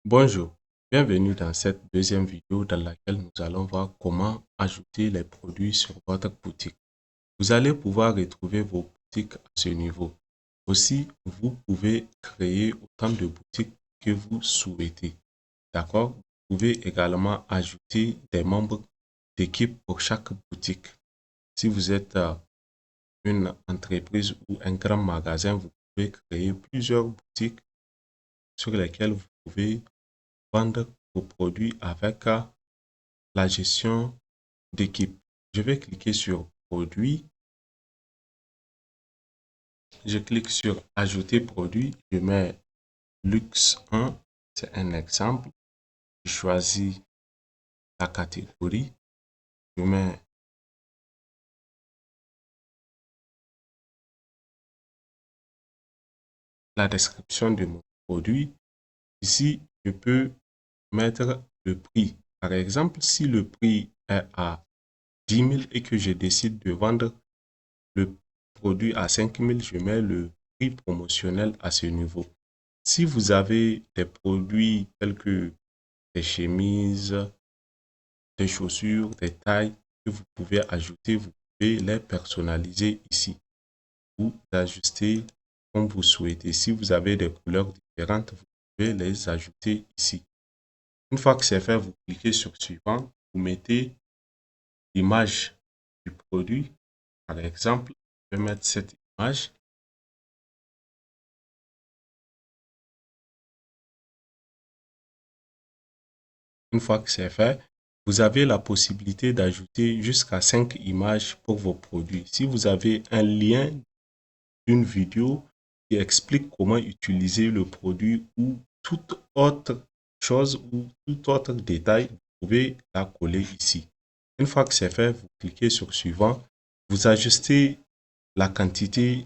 Bonjour, bienvenue dans cette deuxième vidéo dans laquelle nous allons voir comment ajouter les produits sur votre boutique. Vous allez pouvoir retrouver vos boutiques à ce niveau. Aussi, vous pouvez créer autant de boutiques que vous souhaitez. D'accord? Vous pouvez également ajouter des membres d'équipe pour chaque boutique. Si vous êtes une entreprise ou un grand magasin, vous pouvez créer plusieurs boutiques sur lesquelles vous pouvez vendre vos produits avec la gestion d'équipe. Je vais cliquer sur produit. Je clique sur ajouter produit. Je mets luxe 1. C'est un exemple. Je choisis la catégorie. Je mets la description de mon produit. Ici, je peux mettre le prix. Par exemple, si le prix est à 10 000 et que je décide de vendre le produit à 5 000, je mets le prix promotionnel à ce niveau. Si vous avez des produits tels que des chemises, des chaussures, des tailles que vous pouvez ajouter, vous pouvez les personnaliser ici ou ajuster comme vous souhaitez. Si vous avez des couleurs différentes, vous pouvez les ajouter ici. Une fois que c'est fait, vous cliquez sur suivant, vous mettez l'image du produit. Par exemple, je vais mettre cette image. Une fois que c'est fait, vous avez la possibilité d'ajouter jusqu'à 5 images pour vos produits. Si vous avez un lien d'une vidéo qui explique comment utiliser le produit ou toute autre chose ou tout autre détail, vous pouvez la coller ici. Une fois que c'est fait, vous cliquez sur suivant. Vous ajustez la quantité de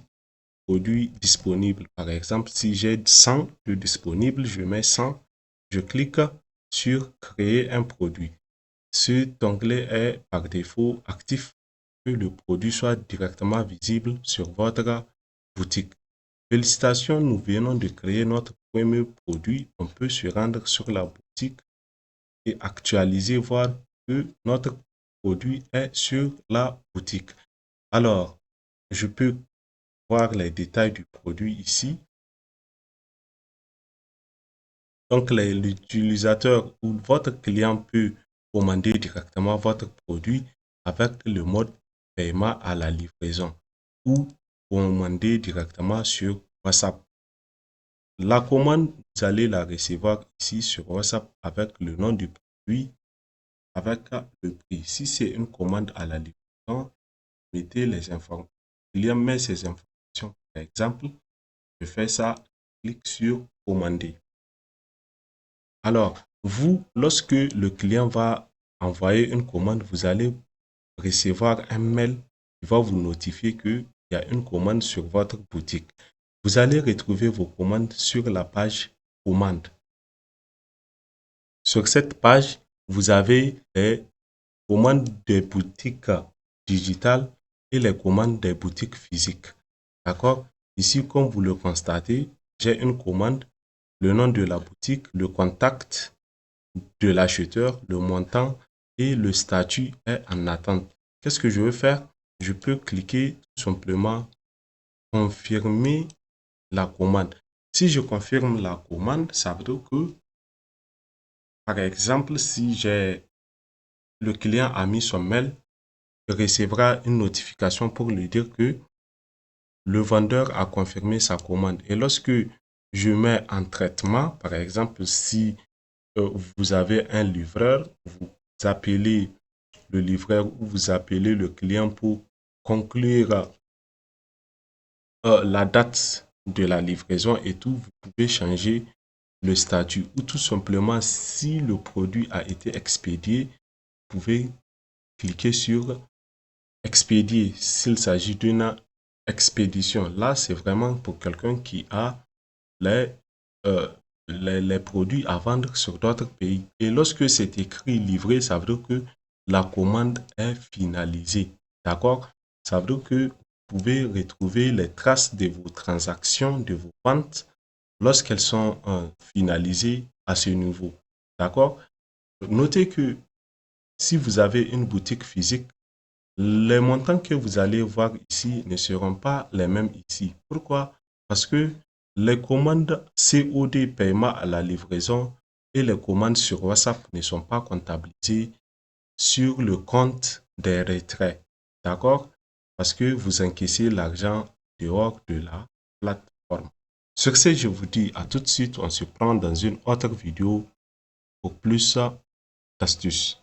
produits disponibles. Par exemple, si j'ai 100 de disponibles, je mets 100. Je clique sur créer un produit. Cet onglet est par défaut actif pour que le produit soit directement visible sur votre boutique. Félicitations, nous venons de créer notre premier produit. On peut se rendre sur la boutique et actualiser, voir que notre produit est sur la boutique. Alors, je peux voir les détails du produit ici. Donc, l'utilisateur ou votre client peut commander directement votre produit avec le mode paiement à la livraison ou commander directement sur WhatsApp. La commande, vous allez la recevoir ici sur WhatsApp avec le nom du produit, avec le prix. Si c'est une commande à la livraison, mettez les informations. Le client met ses informations. Par exemple, je fais ça, clique sur commander. Alors, vous, lorsque le client va envoyer une commande, vous allez recevoir un mail qui va vous notifier qu'il y a une commande sur votre boutique. Vous allez retrouver vos commandes sur la page commande. Sur cette page, vous avez les commandes des boutiques digitales et les commandes des boutiques physiques. D'accord? Ici, comme vous le constatez, j'ai une commande, le nom de la boutique, le contact de l'acheteur, le montant et le statut est en attente. Qu'est-ce que je veux faire? Je peux cliquer tout simplement confirmer la commande. Si je confirme la commande, ça veut dire que, par exemple, si le client a mis son mail, il recevra une notification pour lui dire que le vendeur a confirmé sa commande. Et lorsque je mets en traitement, par exemple, si vous avez un livreur, vous appelez le livreur ou vous appelez le client pour conclure la date de la livraison et tout, vous pouvez changer le statut ou tout simplement si le produit a été expédié, vous pouvez cliquer sur expédier s'il s'agit d'une expédition. Là, c'est vraiment pour quelqu'un qui a les, euh, les produits à vendre sur d'autres pays. Et lorsque c'est écrit livré, ça veut dire que la commande est finalisée. D'accord? Ça veut dire que vous pouvez retrouver les traces de vos transactions, de vos ventes lorsqu'elles sont finalisées à ce niveau. D'accord? Notez que si vous avez une boutique physique, les montants que vous allez voir ici ne seront pas les mêmes ici. Pourquoi? Parce que les commandes COD, paiement à la livraison, et les commandes sur WhatsApp ne sont pas comptabilisées sur le compte des retraits. D'accord? Parce que vous encaissez l'argent dehors de la plateforme. Sur ce, je vous dis à tout de suite. On se prend dans une autre vidéo pour plus d'astuces.